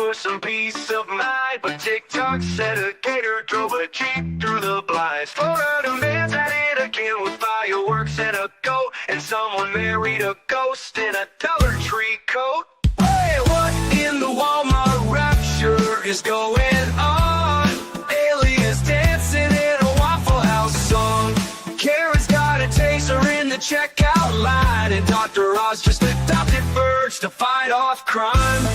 for some peace of mind, but TikTok said a gator drove a Jeep through the blinds. Florida man's at it again with fireworks and a goat, and someone married a ghost in a Dollar Tree coat. Hey, what in the Walmart rapture is going on? Aliens dancing in a Waffle House song. Karen's got a taser in the checkout line, and Dr. Oz just adopted birds to fight off crime.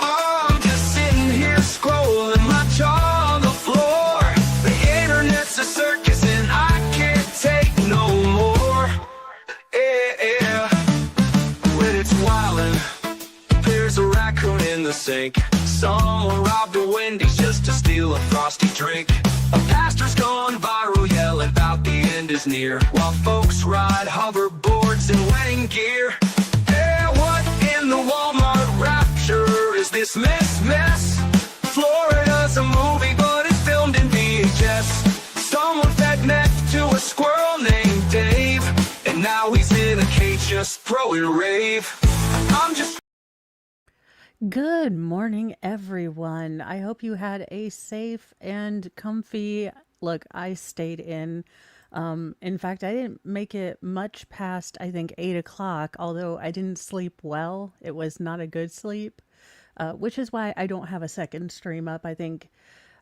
I'm just sitting here scrolling my jaw on the floor. The internet's a circus and I can't take no more. Yeah, when it's wildin', there's a raccoon in the sink. Someone robbed a Wendy's just to steal a frosty drink. A pastor's gone viral yelling about the end is near, while folks ride hoverboards in wedding gear. Yeah, what in the Walmart rapture is this mess? Florida's a movie, but it's filmed in VHS. Someone fed meth to a squirrel named Dave, and now he's in a cage just throwing rave. I'm just... Good morning, everyone. I hope you had a safe and comfy look. I stayed in. In fact, I didn't make it much past, I think, 8 o'clock, although I didn't sleep well. It was not a good sleep, which is why I don't have a second stream up. I think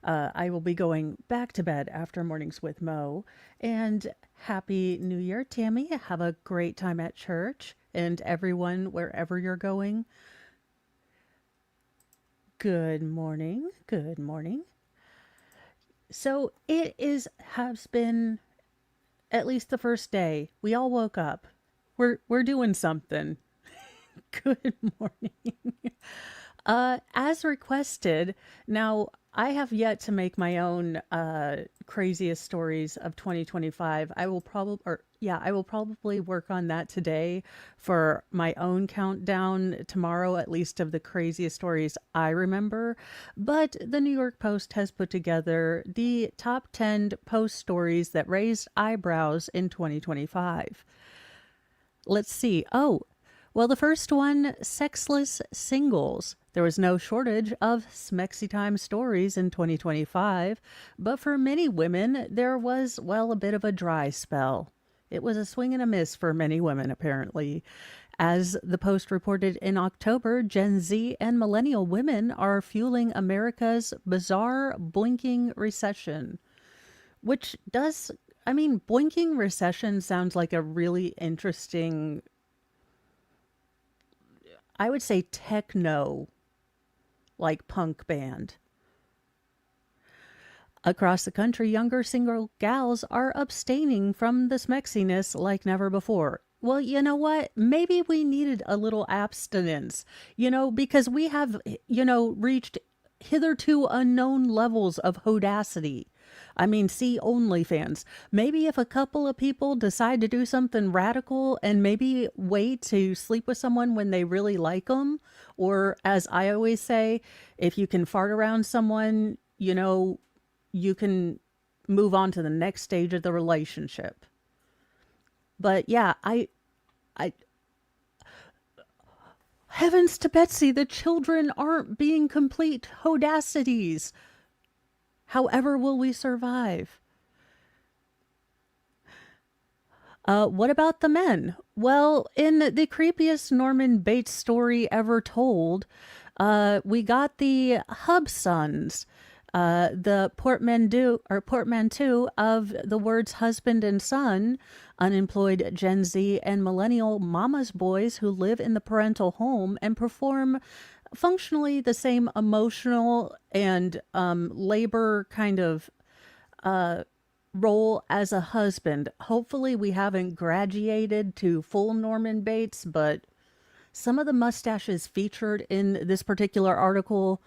I will be going back to bed after Mornings with Mo. And Happy New Year, Tammy. Have a great time at church, and everyone, wherever you're going. Good morning. Good morning. So has been at least the first day. We all woke up. We're doing something. Good morning. As requested, now I have yet to make my own craziest stories of 2025. I will probably work on that today for my own countdown tomorrow, at least of the craziest stories I remember. But the New York Post has put together the top 10 post stories that raised eyebrows in 2025. Let's see. Oh, well, the first one, sexless singles. There was no shortage of smexy time stories in 2025, but for many women, there was, well, a bit of a dry spell. It was a swing and a miss for many women, apparently. As the Post reported in October, Gen Z and millennial women are fueling America's bizarre blinking recession, which does, blinking recession sounds like a really interesting, I would say techno, like punk band. Across the country, younger single gals are abstaining from the smexiness like never before. Well, you know what? Maybe we needed a little abstinence, because we have, reached hitherto unknown levels of hodacity. See OnlyFans. Maybe if a couple of people decide to do something radical and maybe wait to sleep with someone when they really like them, or as I always say, if you can fart around someone, you can move on to the next stage of the relationship. But yeah, I heavens to Betsy, the children aren't being complete hodacities. However will we survive? What about the men? Well, in the creepiest Norman Bates story ever told, we got the Hubsons, the portmanteau of the words husband and son, unemployed Gen Z and millennial mama's boys who live in the parental home and perform functionally the same emotional and labor kind of role as a husband. Hopefully we haven't graduated to full Norman Bates, but some of the mustaches featured in this particular article,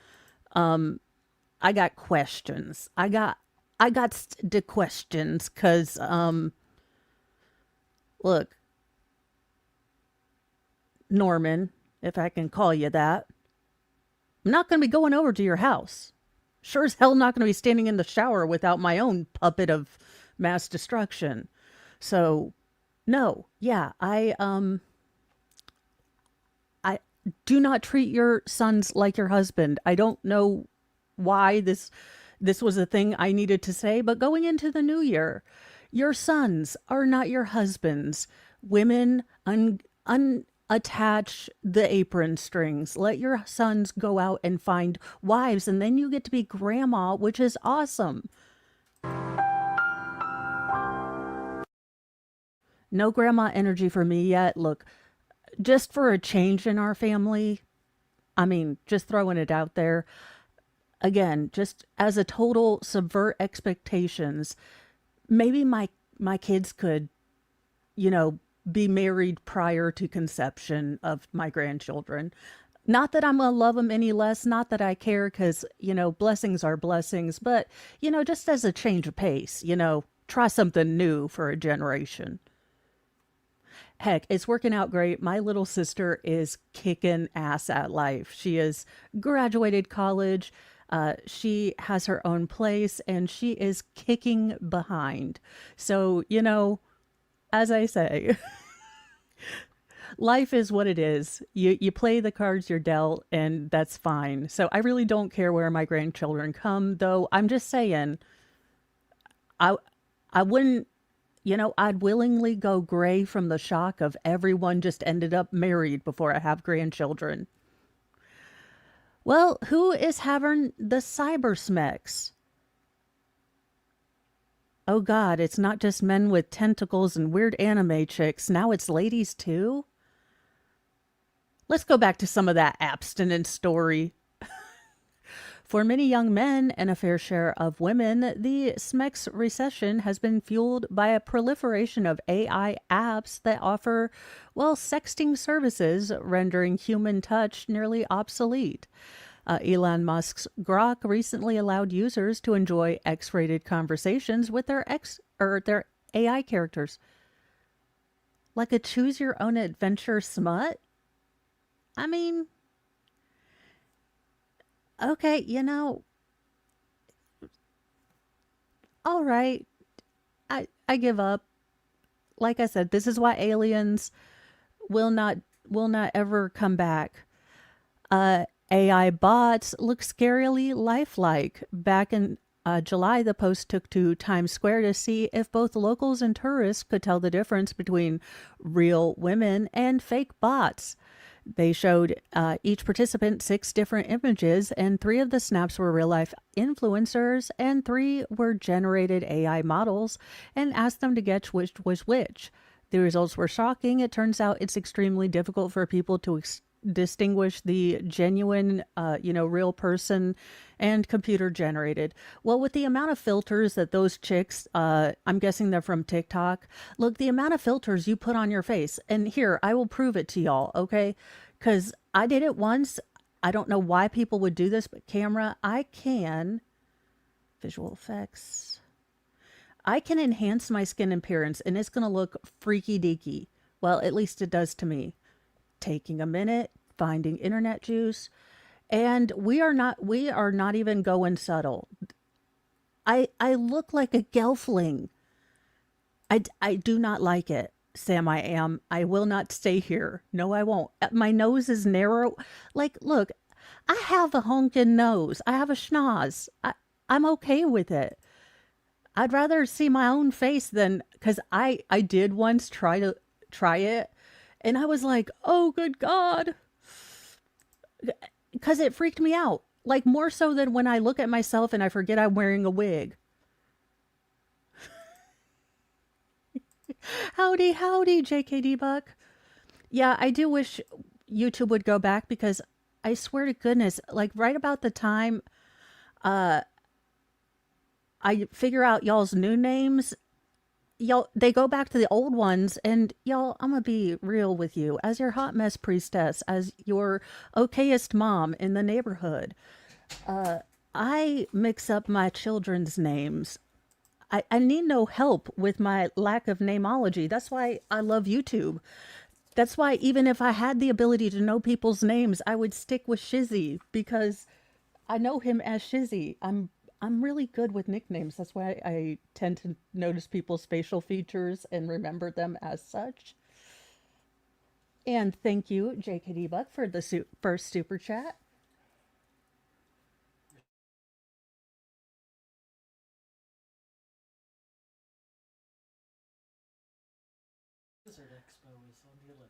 I got questions. I got the questions because, look, Norman, if I can call you that, I'm not going to be going over to your house. Sure as hell not going to be standing in the shower without my own puppet of mass destruction. So, no, yeah, I Do not treat your sons like your husband. I don't know why this was a thing I needed to say, but going into the new year, your sons are not your husbands. Women, unattach the apron strings. Let your sons go out and find wives, and then you get to be grandma, which is awesome. No grandma energy for me yet. Look, just for a change in our family, I mean, just throwing it out there. Again, just as a total subvert expectations, maybe my kids could, you know, be married prior to conception of my grandchildren. Not that I'm gonna love them any less, not that I care, because, you know, blessings are blessings, but, you know, just as a change of pace, you know, try something new for a generation. Heck, it's working out great. My little sister is kicking ass at life. She has graduated college. She has her own place and she is kicking behind. So, you know, as I say, life is what it is. You play the cards you're dealt, and that's fine. So I really don't care where my grandchildren come, though I'm just saying I I wouldn't, you know, I'd willingly go gray from the shock of everyone just ended up married before I have grandchildren. Well, who is having the cyber smecks? Oh god, it's not just men with tentacles and weird anime chicks. Now it's ladies too? Let's go back to some of that abstinence story. For many young men and a fair share of women, the SMEX recession has been fueled by a proliferation of AI apps that offer, well, sexting services, rendering human touch nearly obsolete. Elon Musk's Grok recently allowed users to enjoy X-rated conversations with their AI characters, like a choose-your-own-adventure smut. I mean, okay, you know, all right, I give up. Like I said, this is why aliens will not will not ever come back. AI bots look scarily lifelike. Back in July, the Post took to Times Square to see if both locals and tourists could tell the difference between real women and fake bots. They showed each participant 6 different images, and 3 of the snaps were real life influencers, and 3 were generated AI models, and asked them to guess which was which. The results were shocking. It turns out it's extremely difficult for people to distinguish the genuine, real person and computer generated. Well, with the amount of filters that those chicks, I'm guessing they're from TikTok. Look, the amount of filters you put on your face, and here, I will prove it to y'all, okay? Because I did it once. I don't know why people would do this, but camera, I can, visual effects, I can enhance my skin appearance and it's going to look freaky deaky. Well, at least it does to me. Taking a minute, finding internet juice, and we are not even going subtle. I look like a gelfling. I do not like it. Sam, I am. I will not stay here. No, I won't. My nose is narrow. Like, look, I have a honkin' nose. I have a schnoz. I'm okay with it. I'd rather see my own face than, because I did once try it, and I was like, oh, good God. Because it freaked me out. Like, more so than when I look at myself and I forget I'm wearing a wig. Howdy, howdy, JKD Buck. Yeah, I do wish YouTube would go back, because I swear to goodness, like right about the time uh I figure out y'all's new names, y'all they go back to the old ones, and y'all, I'm gonna be real with you. As your hot mess priestess, as your okayest mom in the neighborhood, I mix up my children's names. I need no help with my lack of namology. That's why I love YouTube. That's why even if I had the ability to know people's names, I would stick with Shizzy, because I know him as Shizzy. I'm really good with nicknames. That's why I tend to notice people's facial features and remember them as such. And thank you, JKD Buck, for the first super chat. Lizard Expo is on the 11th.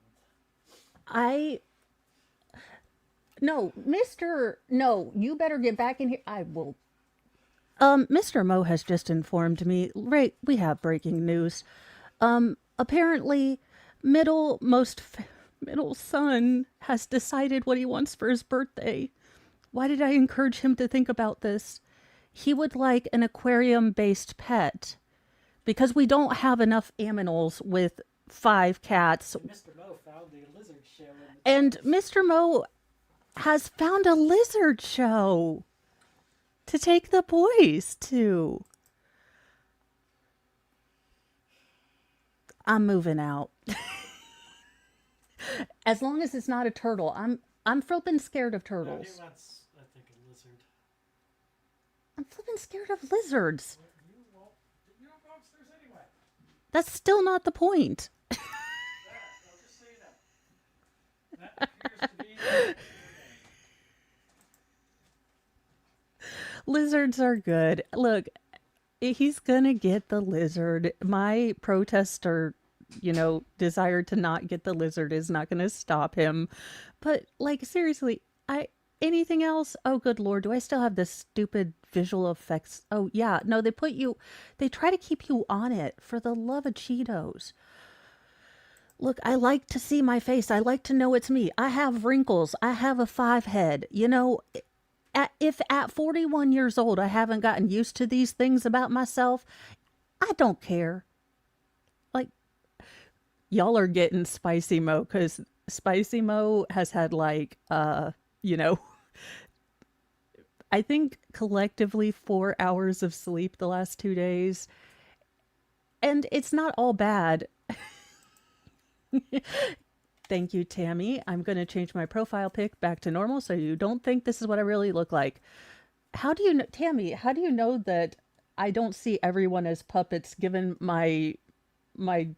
I no, Mister. No, you better get back in here. I will. Mr. Mo has just informed me. Right, we have breaking news. Apparently, middle most middle son has decided what he wants for his birthday. Why did I encourage him to think about this? He would like an aquarium-based pet because we don't have enough aminals with 5 cats. And Mr. Mo found a lizard show in the And charts. Mr. Mo has found a lizard show to take the boys to. I'm moving out. As long as it's not a turtle. I'm flipping scared of No, he turtles. wants, I think, a lizard. I'm flipping scared of lizards. You don't go upstairs anyway. That's still not the point. Yeah, I'll just say that. That appears to be the name. Lizards are good. Look, he's gonna get the lizard. My protester, desire to not get the lizard is not gonna stop him. But like seriously, I anything else? Oh good lord, do I still have this stupid visual effects? Oh yeah, no, they try to keep you on it for the love of Cheetos. Look, I like to see my face. I like to know it's me. I have wrinkles. I have a 5 head. If at 41 years old I haven't gotten used to these things about myself, I don't care. Like, y'all are getting spicy mo because spicy mo has had you know, I think collectively 4 hours of sleep the last 2 days. And it's not all bad. Thank you, Tammy. I'm going to change my profile pic back to normal so you don't think this is what I really look like. How do you know, Tammy, how do you know that I don't see everyone as puppets given my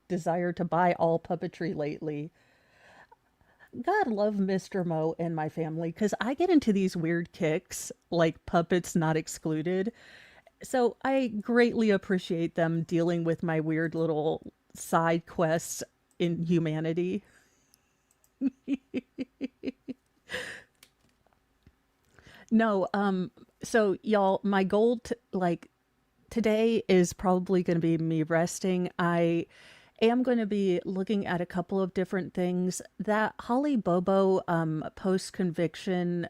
desire to buy all puppetry lately? God love Mr. Mo and my family because I get into these weird kicks, like puppets not excluded. So I greatly appreciate them dealing with my weird little side quests in humanity. No, so y'all, my goal today is probably going to be me resting. I am going to be looking at a couple of different things. That Holly Bobo post conviction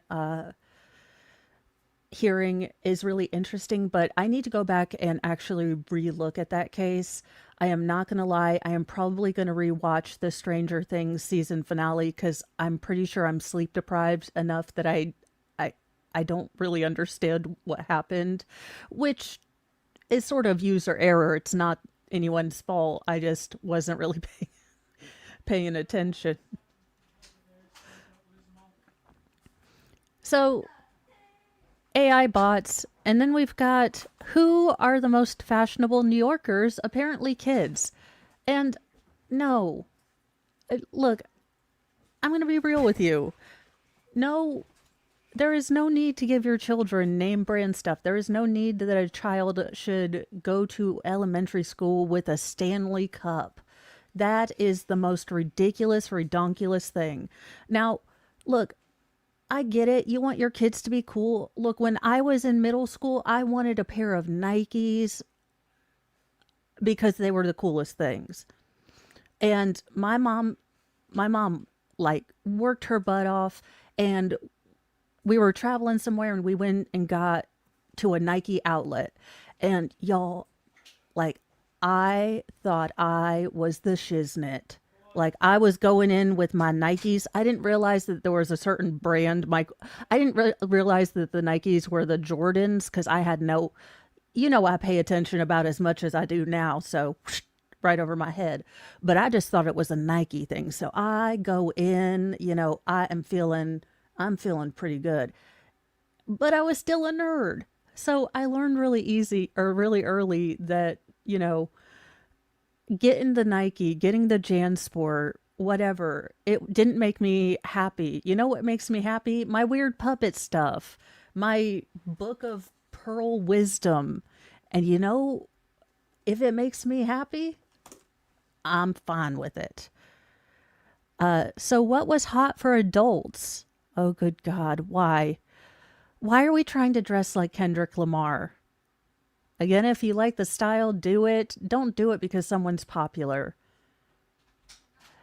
hearing is really interesting, but I need to go back and actually relook at that case. I am not going to lie, I am probably going to rewatch the Stranger Things season finale because I'm pretty sure I'm sleep deprived enough that I I don't really understand what happened, which is sort of user error. It's not anyone's fault. I just wasn't really paying attention. So AI bots, and then we've got who are the most fashionable New Yorkers? Apparently, kids. And no, look, I'm going to be real with you. No, there is no need to give your children name brand stuff. There is no need that a child should go to elementary school with a Stanley Cup. That is the most ridiculous, redonkulous thing. Now, look, I get it. You want your kids to be cool. Look, when I was in middle school, I wanted a pair of Nikes because they were the coolest things. And my mom like worked her butt off and we were traveling somewhere and we went and got to a Nike outlet. And y'all, like, I thought I was the shiznit. Like, I was going in with my Nikes. I didn't realize that there was a certain brand. I didn't realize that the Nikes were the Jordans because I had no, I pay attention about as much as I do now. So, right over my head. But I just thought it was a Nike thing. So I go in, I'm feeling pretty good. But I was still a nerd. So I learned really easy or really early that, getting the Nike, getting the JanSport whatever. It didn't make me happy. You know what makes me happy? My weird puppet stuff, my book of pearl wisdom. And you know, if it makes me happy, I'm fine with it. So what was hot for adults? Oh, good God. Why? Why are we trying to dress like Kendrick Lamar? Again, if you like the style, do it. Don't do it because someone's popular.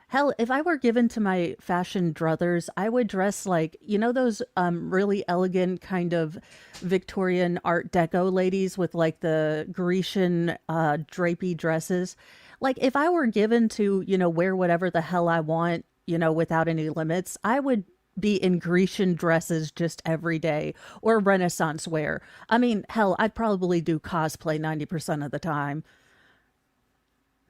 Hell, if I were given to my fashion druthers, I would dress like, you know, those really elegant kind of Victorian Art Deco ladies with like the Grecian drapey dresses. Like if I were given to, you know, wear whatever the hell I want, you know, without any limits, I would be in Grecian dresses just every day or Renaissance wear. I mean, hell, I'd probably do cosplay 90% of the time.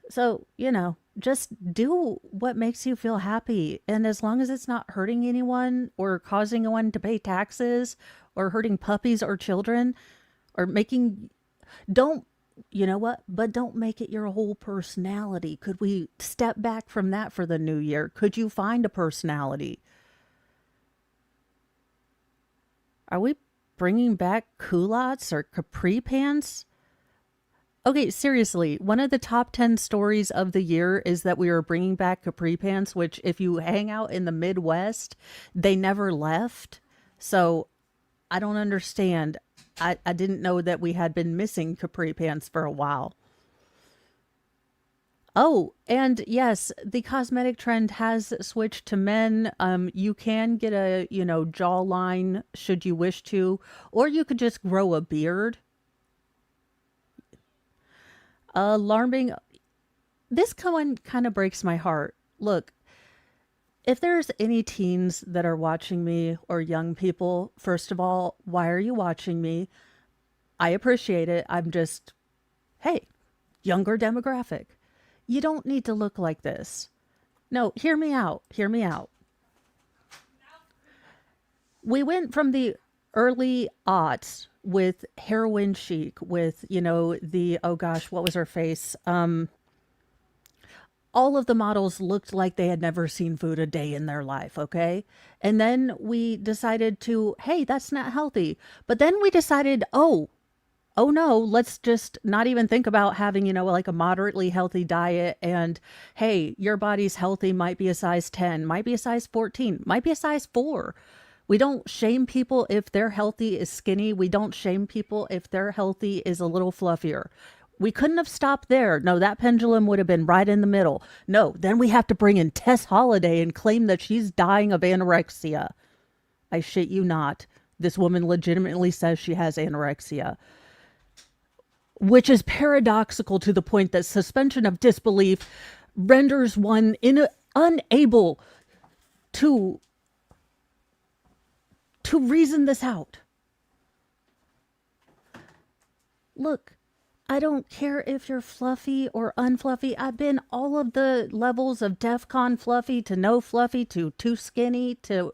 So, you know, just do what makes you feel happy. And as long as it's not hurting anyone or causing anyone to pay taxes or hurting puppies or children or making, don't, you know what? But don't make it your whole personality. Could we step back from that for the new year? Could you find a personality? Are we bringing back culottes or capri pants? Okay, seriously, one of the top 10 stories of the year is that we are bringing back capri pants, which if you hang out in the Midwest, they never left. So I don't understand. I didn't know that we had been missing capri pants for a while. Oh, and yes, the cosmetic trend has switched to men. You can get a, you know, jawline should you wish to, or you could just grow a beard. Alarming. This one kind of breaks my heart. Look, if there's any teens that are watching me or young people, first of all, why are you watching me? I appreciate it. I'm just, hey, younger demographic. You don't need to look like this. No, hear me out. Hear me out. We went from the early aughts with heroin chic, with, you know, the, oh gosh, what was her face? All of the models looked like they had never seen food a day in their life, okay? And then we decided to, hey, that's not healthy. But then we decided, oh no, let's just not even think about having, you know, like a moderately healthy diet. And hey, your body's healthy, might be a size 10, might be a size 14, might be a size 4. We don't shame people if they're healthy is skinny. We don't shame people if they're healthy is a little fluffier. We couldn't have stopped there. No, that pendulum would have been right in the middle. No, then we have to bring in Tess Holliday and claim that she's dying of anorexia. I shit you not. This woman legitimately says she has anorexia, which is paradoxical to the point that suspension of disbelief renders one unable to reason this out. Look, I don't care if you're fluffy or unfluffy. I've been all of the levels of DEFCON fluffy to no fluffy to too skinny to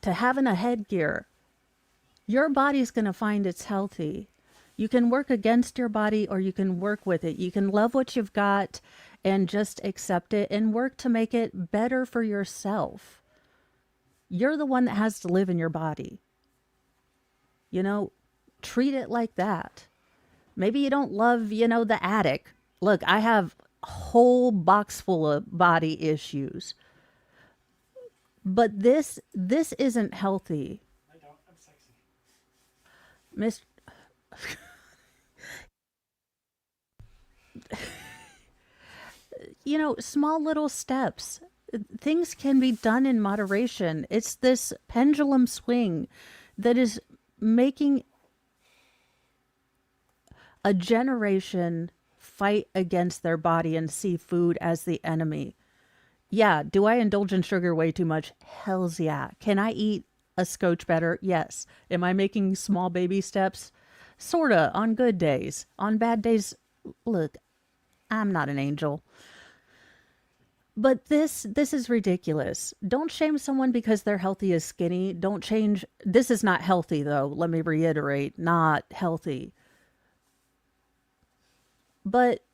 having a headgear. Your body's going to find it's healthy. You can work against your body or you can work with it. You can love what you've got and just accept it and work to make it better for yourself. You're the one that has to live in your body. You know, treat it like that. Maybe you don't love, you know, the attic. Look, I have a whole box full of body issues. But this isn't healthy. I don't. I'm sexy. Miss you know, small little steps. Things can be done in moderation. It's this pendulum swing that is making a generation fight against their body and see food as the enemy. Yeah, do I indulge in sugar way too much? Hells yeah. Can I eat a scotch better? Yes. Am I making small baby steps? Sorta, on good days. On bad days, look, I'm not an angel. But this is ridiculous. Don't shame someone because they're healthy as skinny. Don't change. This is not healthy, though. Let me reiterate, not healthy. But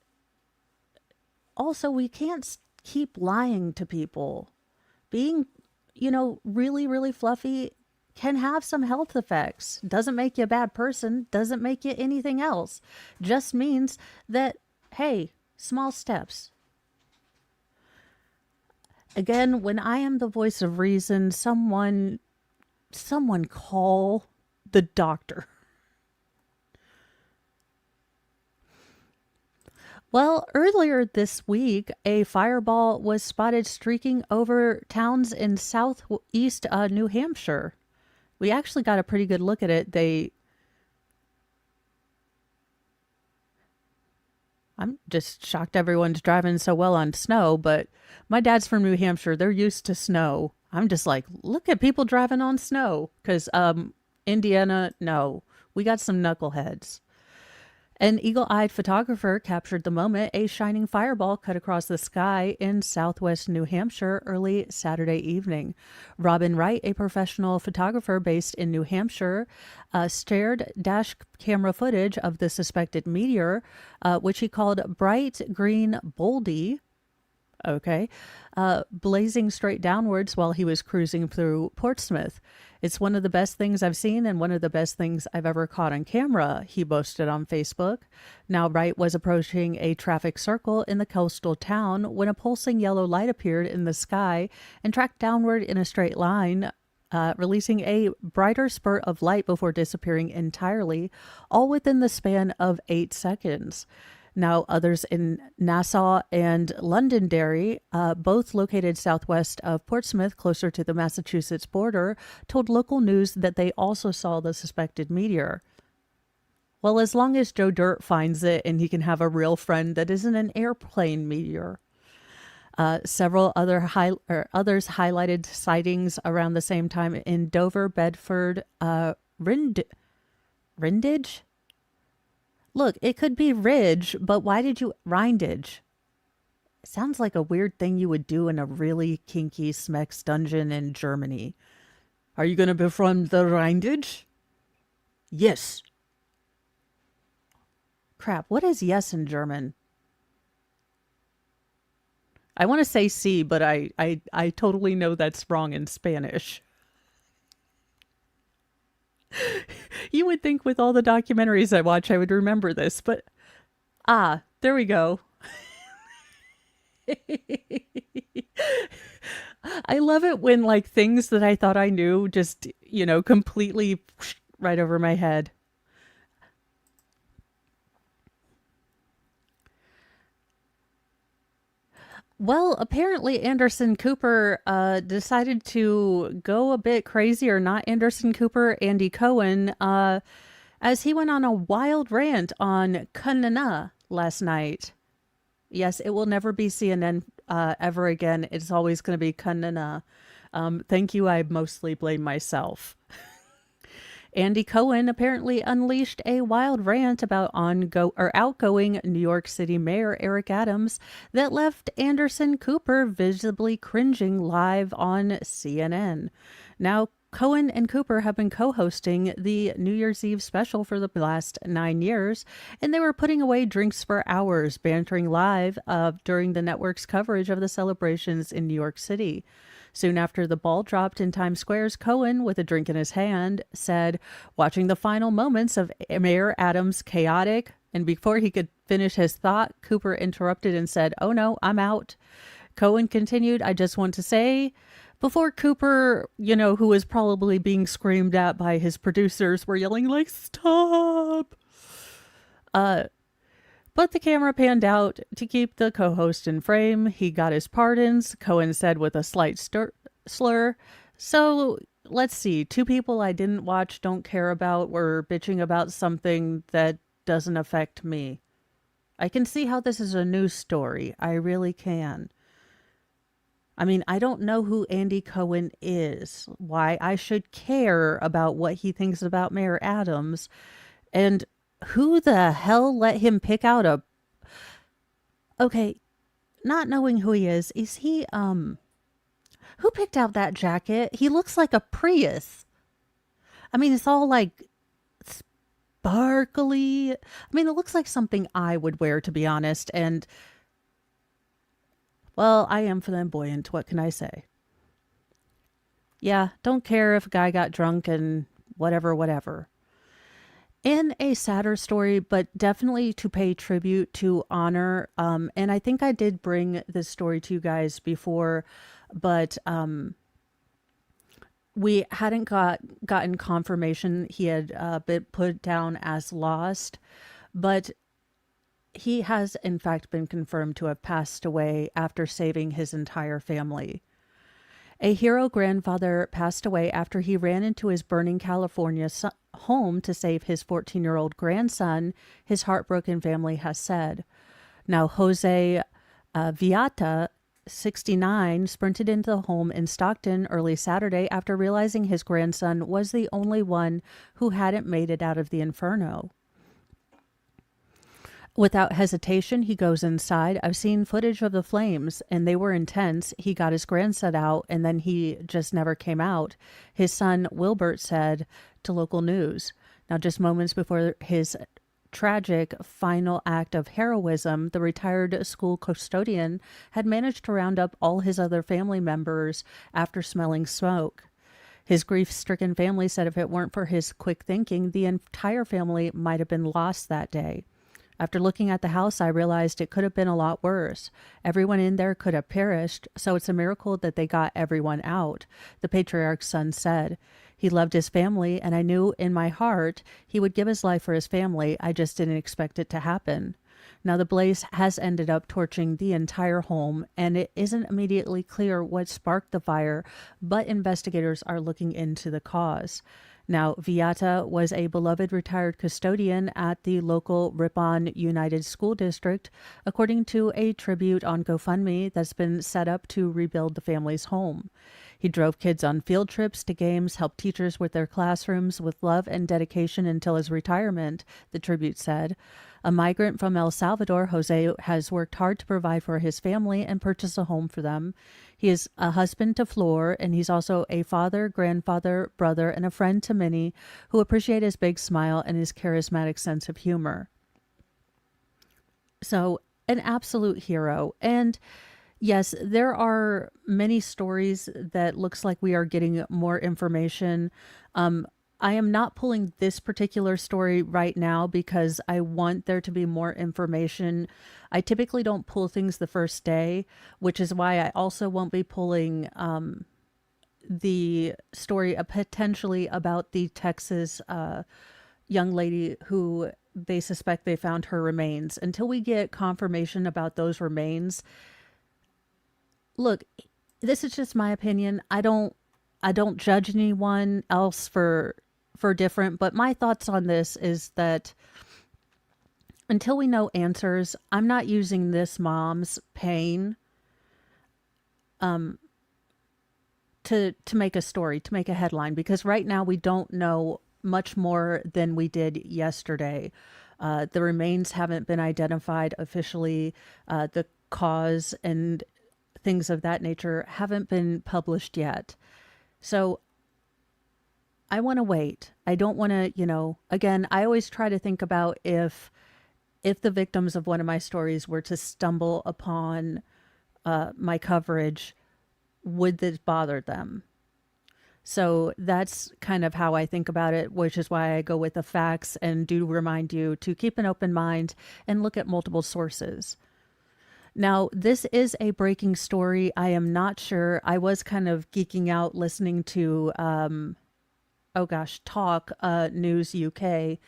also, we can't keep lying to people. Being, really, really fluffy can have some health effects. Doesn't make you a bad person, doesn't make you anything else. Just means that, hey, small steps. Again, when I am the voice of reason, someone call the doctor. Well, earlier this week, a fireball was spotted streaking over towns in southeast New Hampshire. We actually got a pretty good look at it. I'm just shocked everyone's driving so well on snow, but my dad's from New Hampshire. They're used to snow. I'm just like, look at people driving on snow. Because Indiana, no. We got some knuckleheads. An eagle-eyed photographer captured the moment a shining fireball cut across the sky in southwest New Hampshire early Saturday evening. Robin Wright, a professional photographer based in New Hampshire, shared dash camera footage of the suspected meteor, which he called bright green boldy. Okay, blazing straight downwards while he was cruising through Portsmouth. It's one of the best things I've seen and one of the best things I've ever caught on camera, he boasted on Facebook. Now, Wright was approaching a traffic circle in the coastal town when a pulsing yellow light appeared in the sky and tracked downward in a straight line, releasing a brighter spurt of light before disappearing entirely, all within the span of 8 seconds. Now, others in Nassau and Londonderry, both located southwest of Portsmouth, closer to the Massachusetts border, told local news that they also saw the suspected meteor. Well, as long as Joe Dirt finds it and he can have a real friend that isn't an airplane meteor. Several others highlighted sightings around the same time in Dover, Bedford, Rindage? Look, it could be Ridge, but why did you... Rindage. It sounds like a weird thing you would do in a really kinky Smex dungeon in Germany. Are you going to befriend the Rindage? Yes. Crap, what is yes in German? I want to say sí, but I totally know that's wrong in Spanish. You would think with all the documentaries I watch, I would remember this, but there we go. I love it when like things that I thought I knew just, completely right over my head. Well, apparently Anderson Cooper decided to go a bit crazy, or not Anderson Cooper, Andy Cohen, as he went on a wild rant on Kanana last night. Yes, it will never be CNN ever again. It's always going to be Kanana. Thank you, I mostly blame myself. Andy Cohen apparently unleashed a wild rant about outgoing New York City Mayor Eric Adams that left Anderson Cooper visibly cringing live on CNN. Now, Cohen and Cooper have been co-hosting the New Year's Eve special for the last 9 years, and they were putting away drinks for hours, bantering live during the network's coverage of the celebrations in New York City. Soon after the ball dropped in Times Square's, Cohen, with a drink in his hand, said, watching the final moments of Mayor Adams' chaotic, and before he could finish his thought, Cooper interrupted and said, "Oh no, I'm out." Cohen continued, "I just want to say," before Cooper, who was probably being screamed at by his producers, were yelling like, "Stop!" But the camera panned out to keep the co-host in frame. He got his pardons, Cohen said with a slight slur. So, let's see. 2 people I didn't watch, don't care about, were bitching about something that doesn't affect me. I can see how this is a news story. I really can. I mean, I don't know who Andy Cohen is, why I should care about what he thinks about Mayor Adams, and who the hell let him pick out Okay, not knowing who he is he, who picked out that jacket? He looks like a Prius. I mean, it's all like sparkly. I mean, it looks like something I would wear, to be honest, and Well, I am flamboyant. What can I say? Yeah, don't care if a guy got drunk and whatever, whatever. In a sadder story, but definitely to pay tribute to honor. And I think I did bring this story to you guys before, but we hadn't gotten confirmation he had been put down as lost, but he has in fact been confirmed to have passed away after saving his entire family. A hero grandfather passed away after he ran into his burning California home to save his 14-year-old grandson, his heartbroken family has said. Now, Jose Viata, 69, sprinted into the home in Stockton early Saturday after realizing his grandson was the only one who hadn't made it out of the inferno. Without hesitation, he goes inside. I've seen footage of the flames, and they were intense. He got his grandson out, and then he just never came out, his son Wilbert said to local news. Now, just moments before his tragic final act of heroism, the retired school custodian had managed to round up all his other family members after smelling smoke. His grief-stricken family said if it weren't for his quick thinking, the entire family might have been lost that day. After looking at the house, I realized it could have been a lot worse. Everyone in there could have perished, so it's a miracle that they got everyone out, the patriarch's son said. He loved his family, and I knew in my heart he would give his life for his family. I just didn't expect it to happen. Now, the blaze has ended up torching the entire home, and it isn't immediately clear what sparked the fire, but investigators are looking into the cause. Now, Viata was a beloved retired custodian at the local Ripon United School District, according to a tribute on GoFundMe that's been set up to rebuild the family's home. He drove kids on field trips to games, helped teachers with their classrooms with love and dedication until his retirement, the tribute said. A migrant from El Salvador, Jose has worked hard to provide for his family and purchase a home for them. He is a husband to Flor, and he's also a father, grandfather, brother, and a friend to many who appreciate his big smile and his charismatic sense of humor. So, an absolute hero. And yes, there are many stories that looks like we are getting more information. I am not pulling this particular story right now because I want there to be more information. I typically don't pull things the first day, which is why I also won't be pulling the story potentially about the Texas young lady who they suspect they found her remains. Until we get confirmation about those remains, look, this is just my opinion. I don't judge anyone else for different, but my thoughts on this is that until we know answers, I'm not using this mom's pain to make a story, to make a headline, because right now we don't know much more than we did yesterday. The remains haven't been identified officially. The cause and things of that nature haven't been published yet. So I want to wait. I don't want to, again, I always try to think about if the victims of one of my stories were to stumble upon my coverage, would this bother them? So that's kind of how I think about it, which is why I go with the facts and do remind you to keep an open mind and look at multiple sources. Now, this is a breaking story. I am not sure. I was kind of geeking out listening to, Talk News UK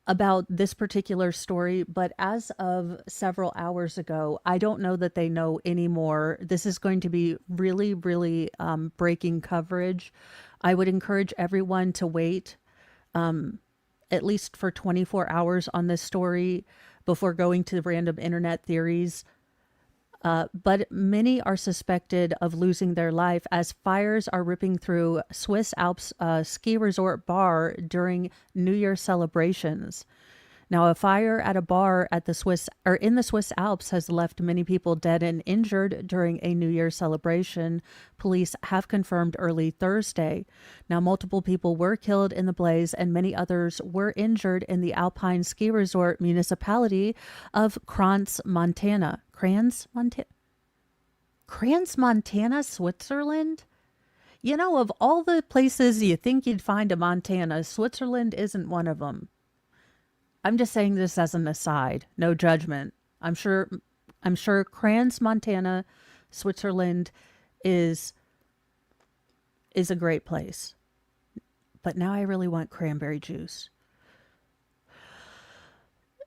about this particular story. But as of several hours ago, I don't know that they know anymore. This is going to be really, really breaking coverage. I would encourage everyone to wait at least for 24 hours on this story before going to random internet theories. But many are suspected of losing their life as fires are ripping through Swiss Alps ski resort bar during New Year celebrations. Now, a fire at a bar at in the Swiss Alps has left many people dead and injured during a New Year celebration, police have confirmed early Thursday. Now, multiple people were killed in the blaze and many others were injured in the alpine ski resort municipality of Crans, Montana. Crans-Montana, Switzerland? You know, of all the places you think you'd find a Montana, Switzerland isn't one of them. I'm just saying this as an aside, no judgment. I'm sure Crans-Montana, Switzerland is a great place. But now I really want cranberry juice.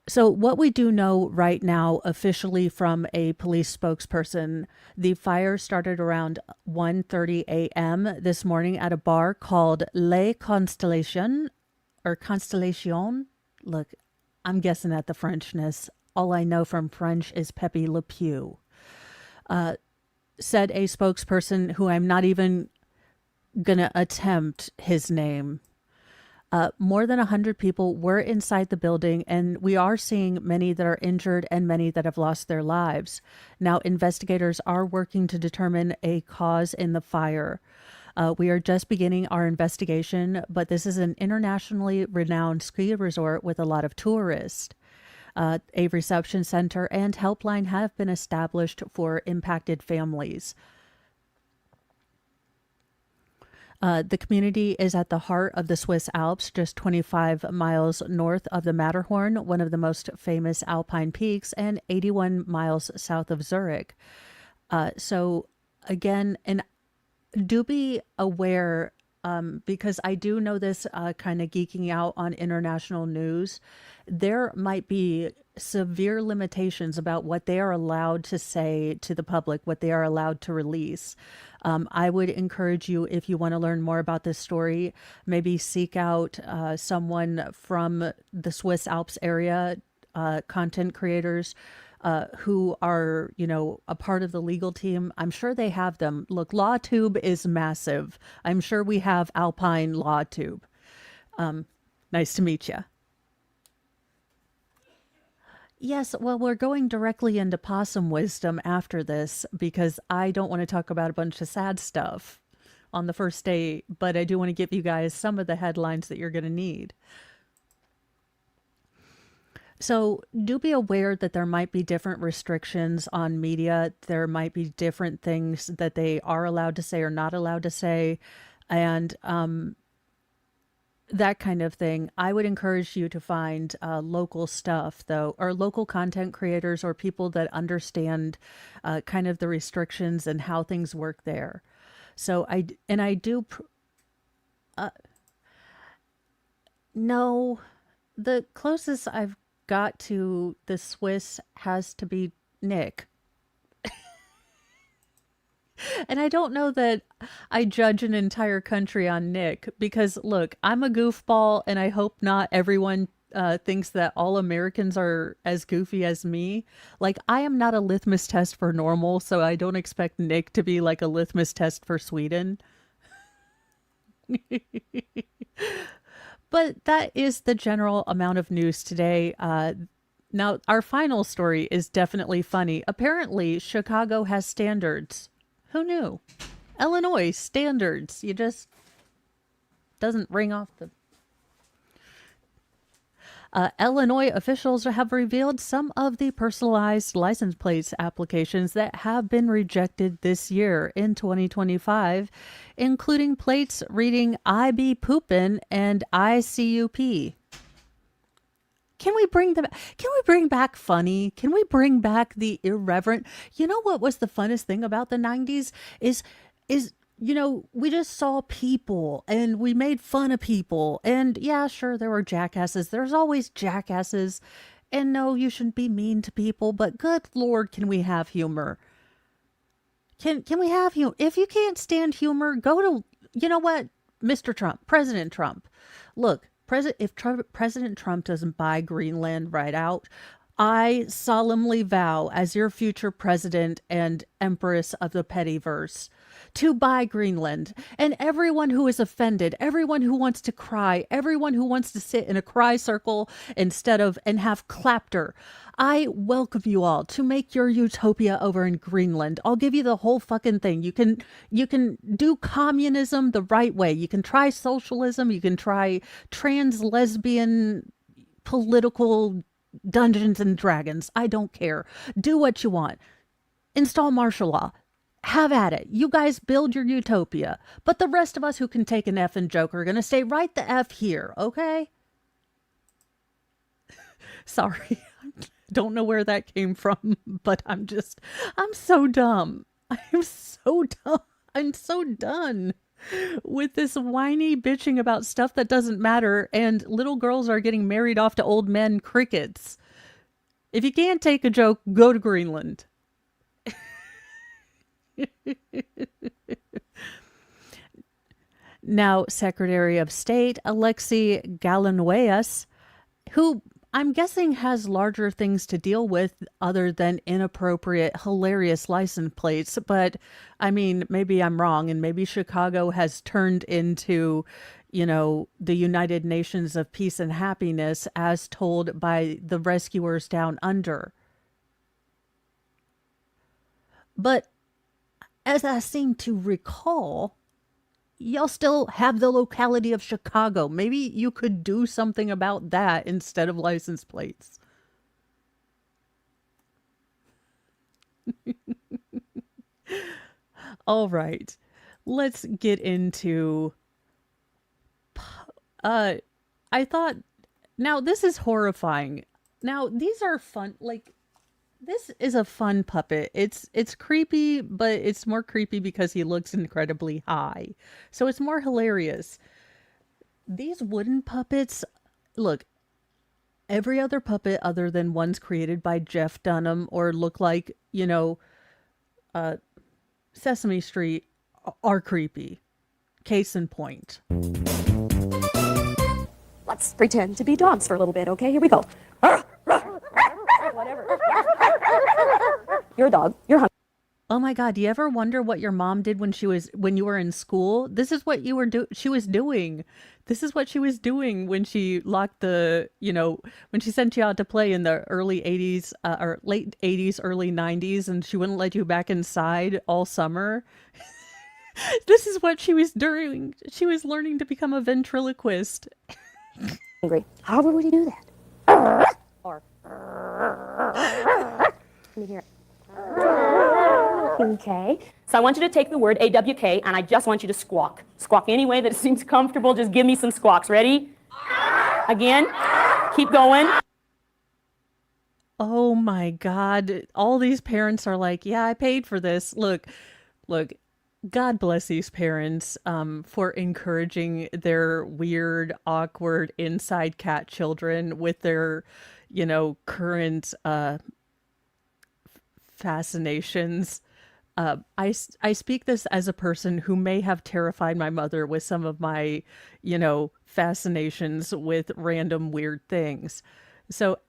So what we do know right now officially from a police spokesperson, the fire started around 1:30 a.m. this morning at a bar called Le Constellation or Constellation. Look, I'm guessing at the Frenchness. All I know from French is Pepe Le Pew. Said a spokesperson who I'm not even gonna attempt his name. More than 100 people were inside the building, and we are seeing many that are injured and many that have lost their lives. Now, investigators are working to determine a cause in the fire. We are just beginning our investigation, but this is an internationally renowned ski resort with a lot of tourists. A reception center and helpline have been established for impacted families. The community is at the heart of the Swiss Alps, just 25 miles north of the Matterhorn, one of the most famous alpine peaks, and 81 miles south of Zurich. So again, and do be aware, because I do know this kind of geeking out on international news, there might be severe limitations about what they are allowed to say to the public, what they are allowed to release. I would encourage you, if you want to learn more about this story, maybe seek out someone from the Swiss Alps area, content creators who are, a part of the legal team. I'm sure they have them. Look, LawTube is massive. I'm sure we have Alpine LawTube. Nice to meet you. Yes, well, we're going directly into possum wisdom after this because I don't want to talk about a bunch of sad stuff on the first day, but I do want to give you guys some of the headlines that you're going to need. So do be aware that there might be different restrictions on media. There might be different things that they are allowed to say or not allowed to say. And that kind of thing. I would encourage you to find local stuff, though, or local content creators or people that understand kind of the restrictions and how things work there. So no, the closest I've got to the Swiss has to be Nick. And I don't know that I judge an entire country on Nick because, look, I'm a goofball and I hope not everyone thinks that all Americans are as goofy as me. Like, I am not a litmus test for normal, so I don't expect Nick to be like a litmus test for Sweden. But that is the general amount of news today. Now, our final story is definitely funny. Apparently, Chicago has standards. Who knew? Illinois standards. You just doesn't ring off the... Illinois officials have revealed some of the personalized license plates applications that have been rejected this year in 2025, including plates reading I be poopin' and ICUP. Can we bring back funny? Can we bring back the irreverent? You know what was the funnest thing about the 90s is we just saw people and we made fun of people. And yeah, sure, there were jackasses. There's always jackasses. And no, you shouldn't be mean to people, but good Lord, can we have humor? Can we have humor? If you can't stand humor, go to, you know what, Mr. Trump, President Trump. Look, if President Trump doesn't buy Greenland right out, I solemnly vow as your future president and empress of the pettyverse to buy Greenland. And everyone who is offended, everyone who wants to cry, everyone who wants to sit in a cry circle and have clapter, I welcome you all to make your utopia over in Greenland. I'll give you the whole fucking thing. You can do communism the right way. You can try socialism. You can try trans, lesbian, political Dungeons and Dragons. I don't care. Do what you want. Install martial law. Have at it. You guys build your utopia. But the rest of us who can take an effing joke are going to stay right the F here, okay? Sorry. Don't know where that came from, but I'm so dumb. I'm so dumb. I'm so done with this whiny bitching about stuff that doesn't matter, and little girls are getting married off to old men crickets. If you can't take a joke, go to Greenland. Now, Secretary of State Alexei Galanueas, who I'm guessing has larger things to deal with other than inappropriate, hilarious license plates. But I mean, maybe I'm wrong, and maybe Chicago has turned into, the United Nations of Peace and Happiness as told by the rescuers down under. But as I seem to recall, y'all still have the locality of Chicago. Maybe you could do something about that instead of license plates. All right. Let's get into I thought now this is horrifying. Now these are fun, like this is a fun puppet. It's creepy, but it's more creepy because he looks incredibly high. So it's more hilarious. These wooden puppets, look, every other puppet other than ones created by Jeff Dunham or look like, Sesame Street are creepy. Case in point. Let's pretend to be dogs for a little bit, okay? Here we go. Whatever. You're a dog. You're hungry. Oh my God, do you ever wonder what your mom did when you were in school? This is what she was doing. This is what she was doing when she locked when she sent you out to play in the early 80s or late 80s, early 90s, and she wouldn't let you back inside all summer. This is what she was doing. She was learning to become a ventriloquist. Hungry. How would we do that? Or let me hear it. Okay. So I want you to take the word AWK and I just want you to squawk. Squawk any way that seems comfortable. Just give me some squawks. Ready? Again. Keep going. Oh my God. All these parents are like, yeah, I paid for this. Look, God bless these parents for encouraging their weird, awkward, inside cat children with their, current fascinations. I speak this as a person who may have terrified my mother with some of my, fascinations with random weird things. So,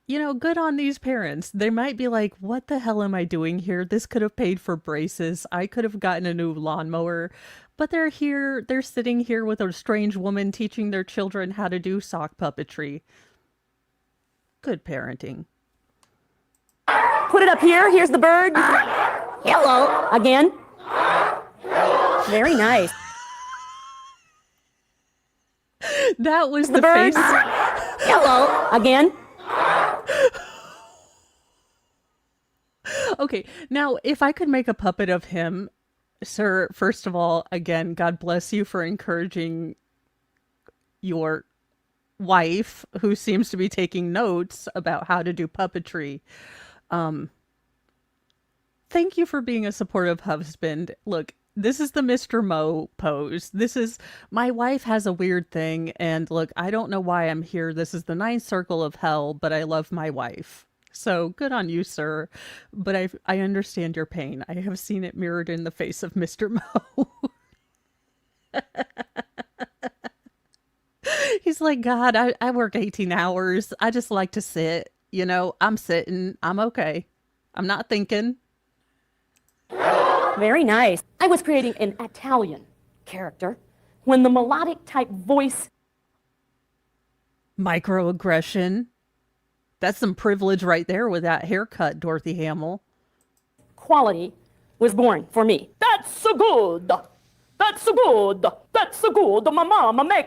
good on these parents. They might be like, what the hell am I doing here? This could have paid for braces. I could have gotten a new lawnmower. But they're sitting here with a strange woman teaching their children how to do sock puppetry. Good parenting. Put it up here. Here's the bird. Hello. Again. Very nice. That was The the bird. face. Hello. Again. Okay, now if I could make a puppet of him, sir, first of all, again, God bless you for encouraging your wife, who seems to be taking notes about how to do puppetry. Thank you for being a supportive husband. Look, this is the Mr. Mo pose. My wife has a weird thing, and look, I don't know why I'm here. This is the ninth circle of hell, but I love my wife. So good on you, sir. But I understand your pain. I have seen it mirrored in the face of Mr. Mo. He's like, God, I work 18 hours. I just like to sit. I'm sitting. I'm okay. I'm not thinking. Very nice. I was creating an Italian character when the melodic type voice Microaggression. That's some privilege right there with that haircut, Dorothy Hamill. quality was born for me. That's so good. That's so good. That's so good. My mama make.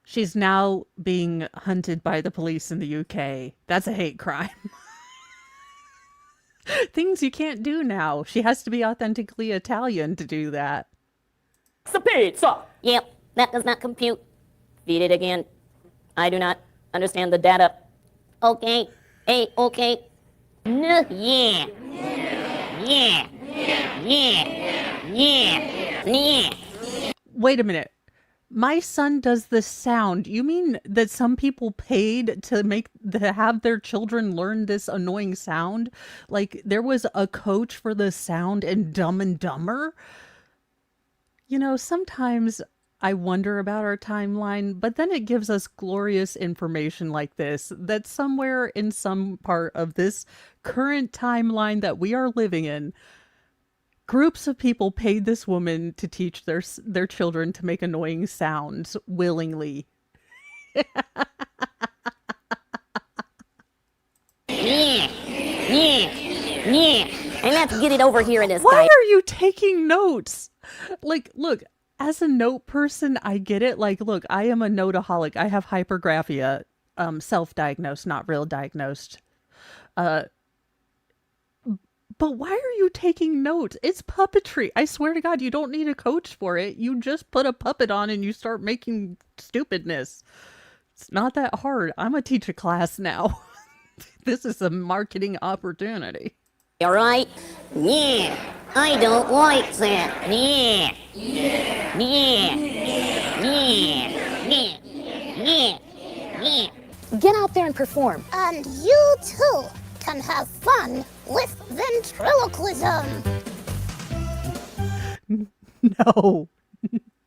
She's now being hunted by the police in the UK. That's a hate crime. Things you can't do now. She has to be authentically Italian to do that. It's a pizza. Yep, that does not compute. Feed it again. I do not understand the data. Okay. Hey, okay. Yeah. Yeah. Yeah. Yeah. Yeah. Wait a minute. My son does this sound. You mean that some people paid to have their children learn this annoying sound? Like there was a coach for the sound in Dumb and Dumber? You know, sometimes I wonder about our timeline, but then it gives us glorious information like this, that somewhere in some part of this current timeline that we are living in, groups of people paid this woman to teach their children to make annoying sounds willingly. Yeah. Yeah. Yeah. And let's get it over here in this Why guy. are you taking notes? Like, look, as a note person, I get it. Like, look, I am a noteaholic. I have hypergraphia, self-diagnosed, not real diagnosed. But why are you taking notes? It's puppetry. I swear to God, you don't need a coach for it. You just put a puppet on and you start making stupidness. It's not that hard. I'm gonna teach a class now. This is a marketing opportunity. All right? Yeah. I don't like that. Yeah. Yeah. Yeah. Yeah. Yeah. Yeah. Get out there and perform. And you too can have fun with ventriloquism. No.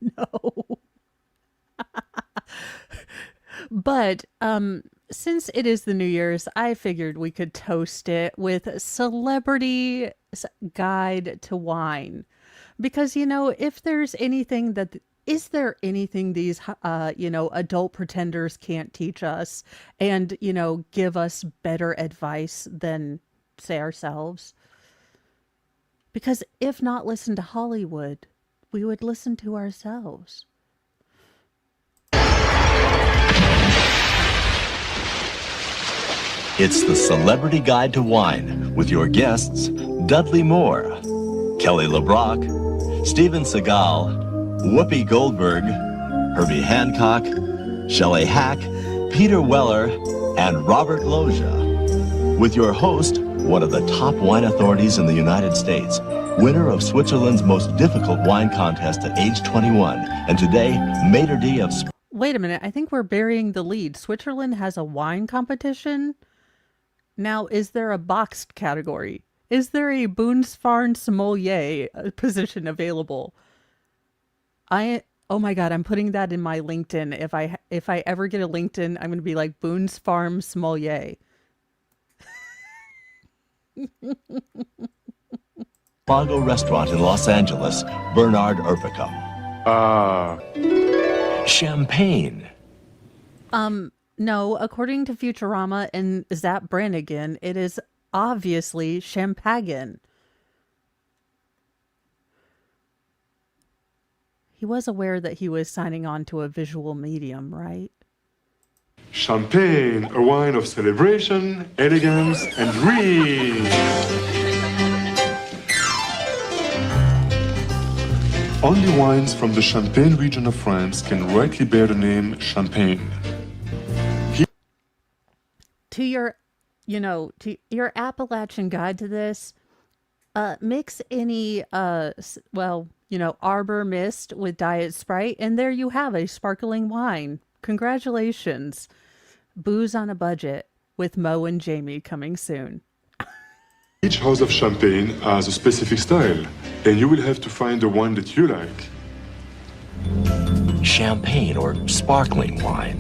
No. But since it is the New Year's, I figured we could toast it with Celebrity's Guide to Wine. Because, you know, if there's anything that is there anything these adult pretenders can't teach us and, you know, give us better advice than, say, ourselves? Because if not listen to Hollywood, we would listen to ourselves. It's the Celebrity Guide to Wine with your guests, Dudley Moore, Kelly LeBrock, Steven Seagal, Whoopi Goldberg, Herbie Hancock, Shelley Hack, Peter Weller, and Robert Loggia. With your host, one of the top wine authorities in the United States, winner of Switzerland's most difficult wine contest at age 21, and today, maitre d' of... Wait a minute, I think we're burying the lead. Switzerland has a wine competition? Now, is there a boxed category? Is there a Boonsfarn sommelier position available? Oh my God, I'm putting that in my LinkedIn. If I ever get a LinkedIn, I'm going to be like Boone's Farm sommelier. Bongo restaurant in Los Angeles, Bernard Erpica. Champagne. No, according to Futurama and Zap Brannigan, it is obviously champagne. He was aware that he was signing on to a visual medium, right? Champagne, a wine of celebration, elegance, and dream. Only wines from the Champagne region of France can rightly bear the name Champagne. To your Appalachian guide to this, mix any, Arbor Mist with Diet Sprite, and there you have a sparkling wine. Congratulations. Booze on a Budget with Mo and Jamie coming soon. Each house of Champagne has a specific style, and you will have to find the one that you like. Champagne or sparkling wine.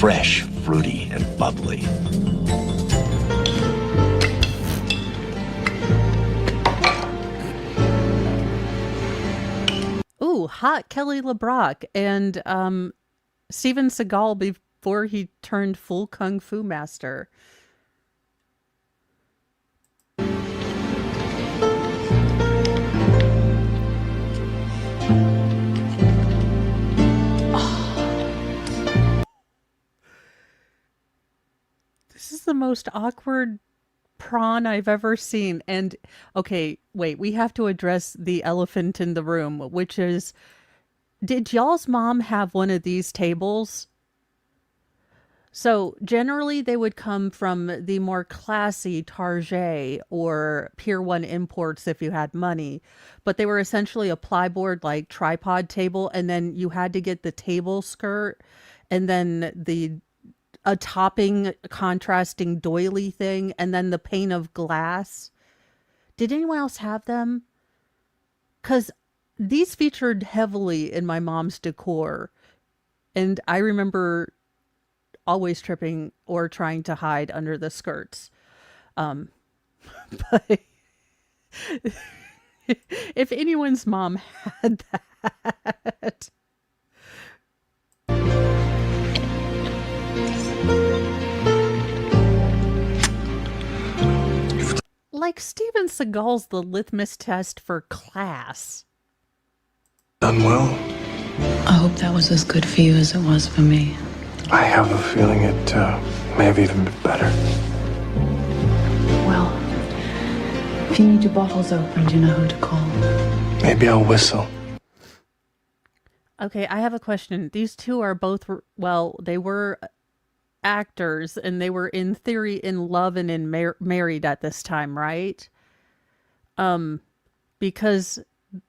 Fresh, fruity, and bubbly. Ooh, hot Kelly LeBrock and Steven Seagal before he turned full kung fu master. This is the most awkward prawn I've ever seen. And okay, wait, we have to address the elephant in the room, which is, did y'all's mom have one of these tables? So generally they would come from the more classy Target or Pier 1 imports if you had money, but they were essentially a plyboard like tripod table, and then you had to get the table skirt and then a topping contrasting doily thing and then the pane of glass. Did anyone else have them? Cuz these featured heavily in my mom's decor, and I remember always tripping or trying to hide under the skirts. But if anyone's mom had that. Like Steven Seagal's The Litmus Test for Class. Done well. I hope that was as good for you as it was for me. I have a feeling it may have even been better. Well, if you need your bottles opened, you know who to call. Maybe I'll whistle. Okay, I have a question. These two are both, well, they were actors and they were in theory in love and married at this time, right? Because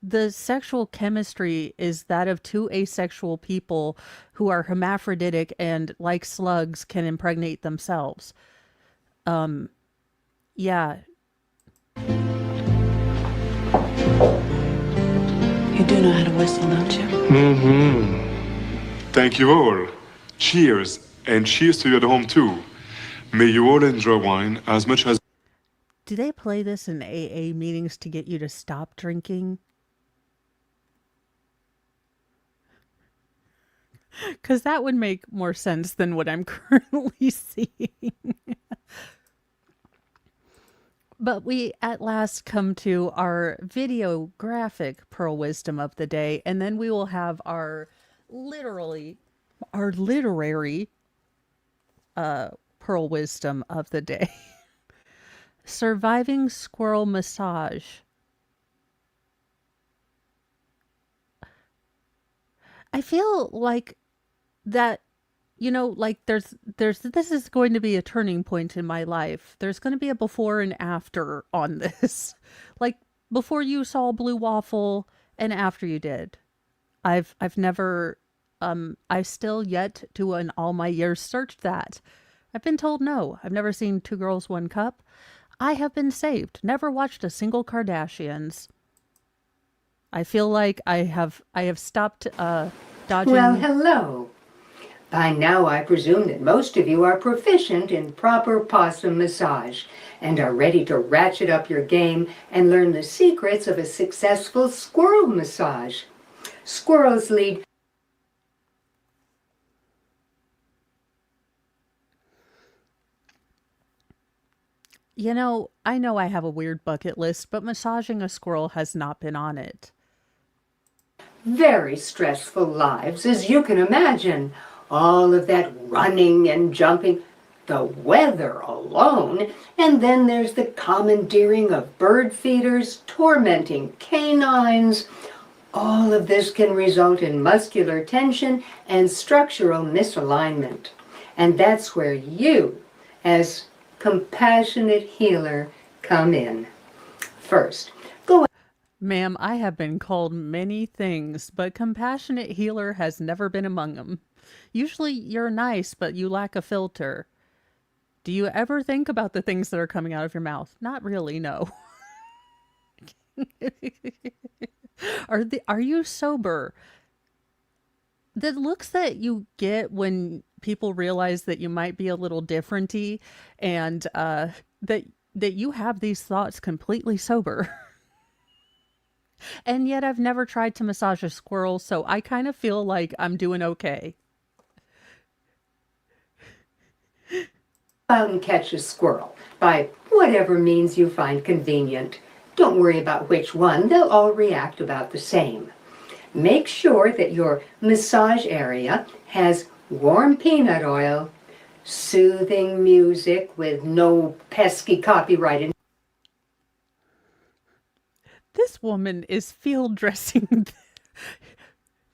the sexual chemistry is that of two asexual people who are hermaphroditic and, like slugs, can impregnate themselves. Yeah. You do know how to whistle, don't you? Mm-hmm. Thank you all. Cheers, and cheers to you at home too. May you all enjoy wine as much as... Do they play this in AA meetings to get you to stop drinking? Because that would make more sense than what I'm currently seeing. But we at last come to our videographic pearl wisdom of the day, and then we will have our literary pearl wisdom of the day. Surviving squirrel massage. I feel like that, you know, like there's this is going to be a turning point in my life. There's going to be a before and after on this. Like before you saw Blue Waffle and after you did. I've never I still yet to in all my years searched that. I've been told no. I've never seen Two Girls, One Cup. I have been saved. Never watched a single Kardashians. I feel like I have stopped dodging. Well, hello. By now, I presume that most of you are proficient in proper possum massage and are ready to ratchet up your game and learn the secrets of a successful squirrel massage. Squirrels lead... You know I have a weird bucket list, but massaging a squirrel has not been on it. very stressful lives, as you can imagine. All of that running and jumping, the weather alone, and then there's the commandeering of bird feeders, tormenting canines. All of this can result in muscular tension and structural misalignment. And that's where you, as compassionate healer, come in. First, go. Ma'am, I have been called many things, but compassionate healer has never been among them. Usually you're nice, but you lack a filter. Do you ever think about the things that are coming out of your mouth? Not really, no. Are you sober? The looks that you get when people realize that you might be a little differenty and that you have these thoughts completely sober. And yet I've never tried to massage a squirrel, so I kind of feel like I'm doing okay. Out and catch a squirrel by whatever means you find convenient. Don't worry about which one, they'll all react about the same. Make sure that your massage area has warm peanut oil, soothing music with no pesky copyright. This woman is field dressing.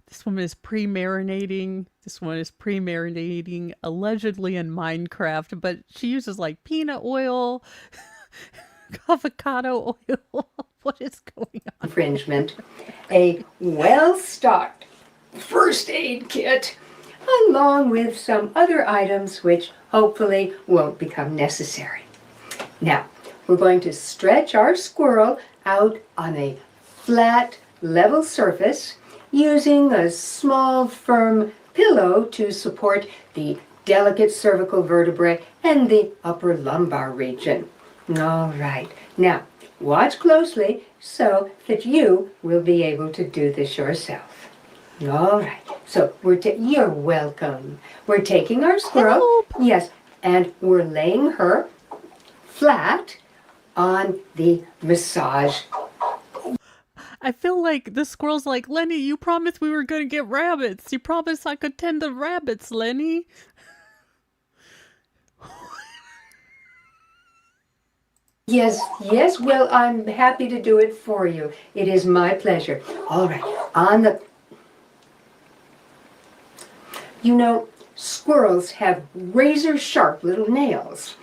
This woman is pre-marinating. This one is pre-marinating allegedly in Minecraft, but she uses like peanut oil, avocado oil. What is going on? Infringement, a well-stocked first aid kit, along with some other items which hopefully won't become necessary. Now, we're going to stretch our squirrel out on a flat, level surface using a small, firm pillow to support the delicate cervical vertebrae and the upper lumbar region. All right. Now, watch closely so that you will be able to do this yourself. All right. So you're welcome. We're taking our squirrel. Help. Yes, and we're laying her flat on the massage. I feel like the squirrel's like, Lenny, you promised we were going to get rabbits. You promised I could tend the rabbits, Lenny. Yes, yes, well, I'm happy to do it for you. It is my pleasure. All right, You know, squirrels have razor-sharp little nails,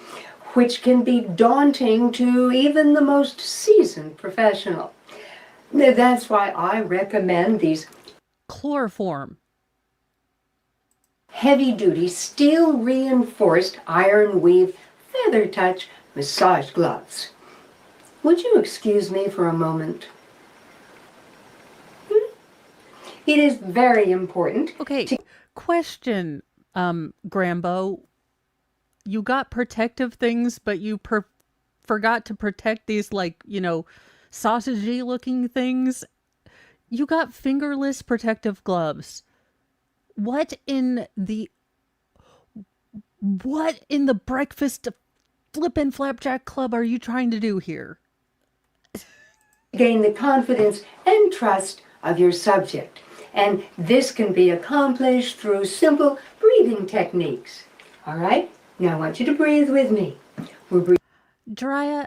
which can be daunting to even the most seasoned professional. That's why I recommend these Chloroform. heavy-duty, steel-reinforced iron weave feather touch massage gloves. Would you excuse me for a moment? It is very important. Okay, question, Grambo. You got protective things, but you forgot to protect these, like, you know, sausagey looking things. You got fingerless protective gloves. What in the breakfast flippin' flapjack club are you trying to do here? Gain the confidence and trust of your subject. And this can be accomplished through simple breathing techniques. All right? Now I want you to breathe with me. We're breathing. Jiraiya,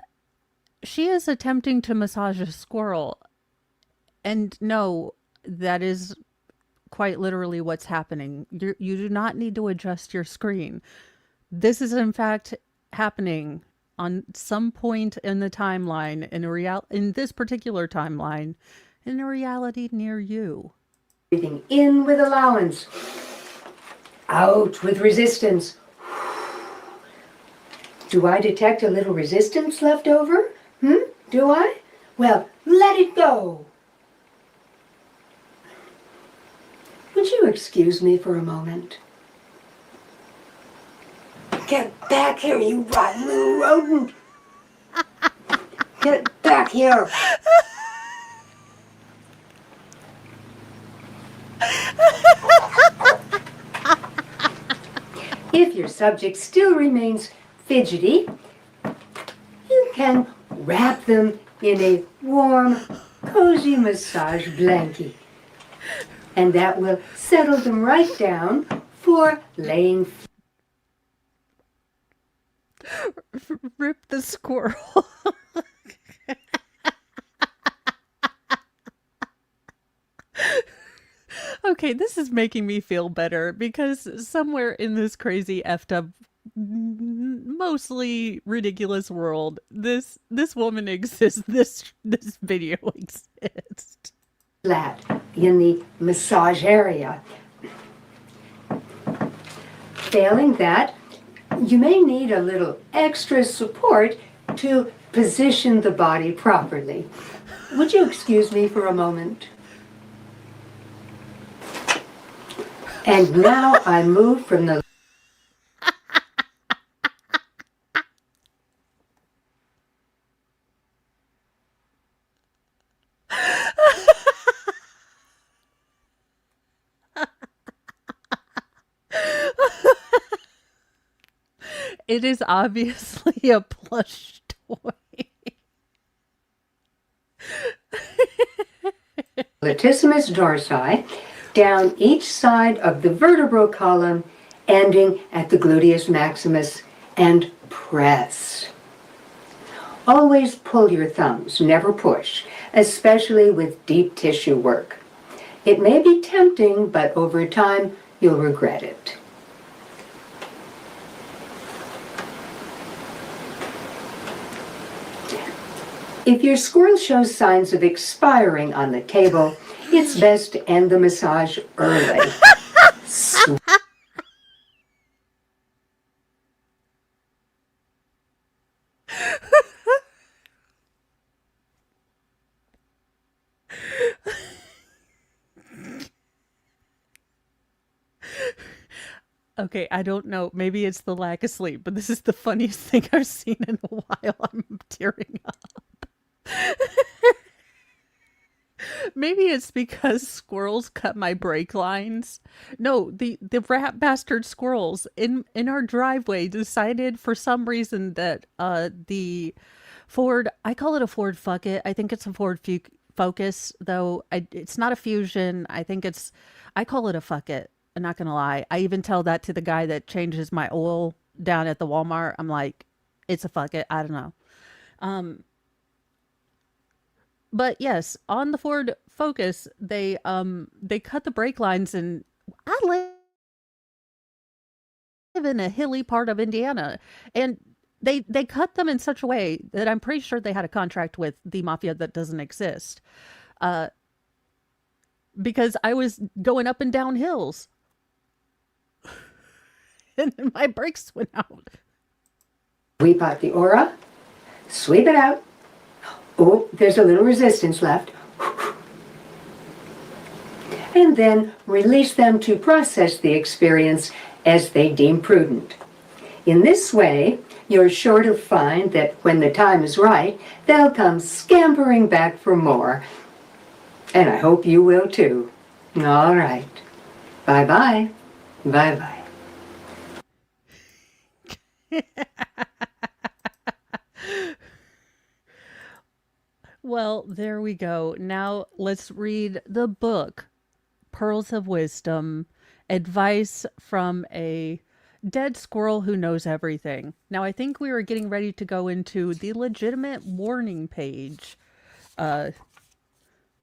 she is attempting to massage a squirrel. And no, that is quite literally what's happening. You do not need to adjust your screen. This is in fact happening on some point in the timeline, in this particular timeline, in a reality near you. Breathing in with allowance. Out with resistance. Do I detect a little resistance left over? Do I? Well, let it go. Would you excuse me for a moment? Get back here, you rotten little rodent! Get back here! If your subject still remains fidgety, you can wrap them in a warm, cozy massage blanket. And that will settle them right down for laying. Rip the squirrel. Okay, this is making me feel better because somewhere in this crazy effed up, mostly ridiculous world, this woman exists. This video exists. Flat in the massage area. Failing that, you may need a little extra support to position the body properly. Would you excuse me for a moment? And now I move from the It is obviously a plush toy. latissimus dorsi down each side of the vertebral column ending at the gluteus maximus, and press. Always pull your thumbs, never push, especially with deep tissue work. It may be tempting, but over time, you'll regret it. If your squirrel shows signs of expiring on the table, it's best to end the massage early. Okay, I don't know. Maybe it's the lack of sleep, but this is the funniest thing I've seen in a while. I'm tearing up. Maybe it's because squirrels cut my brake lines. No, the rat bastard squirrels in our driveway decided for some reason that the Ford, I call it a Ford Fuck It. I think it's a Ford Focus, though it's not a Fusion. I call it a Fuck It. I'm not gonna lie. I even tell that to the guy that changes my oil down at the Walmart. I'm like, it's a Fuck It. I don't know. But yes, on the Ford Focus, they cut the brake lines, and I live in a hilly part of Indiana, and they cut them in such a way that I'm pretty sure they had a contract with the mafia that doesn't exist. Because I was going up and down hills. And my brakes went out. Sweep out the aura. Sweep it out. Oh, there's a little resistance left. And then release them to process the experience as they deem prudent. In this way, you're sure to find that when the time is right, they'll come scampering back for more. And I hope you will too. All right. Bye-bye. Bye-bye. Well, there we go. Now let's read the book, Pearls of Wisdom, Advice from a Dead Squirrel Who Knows Everything. Now, I think we were getting ready to go into the legitimate warning page.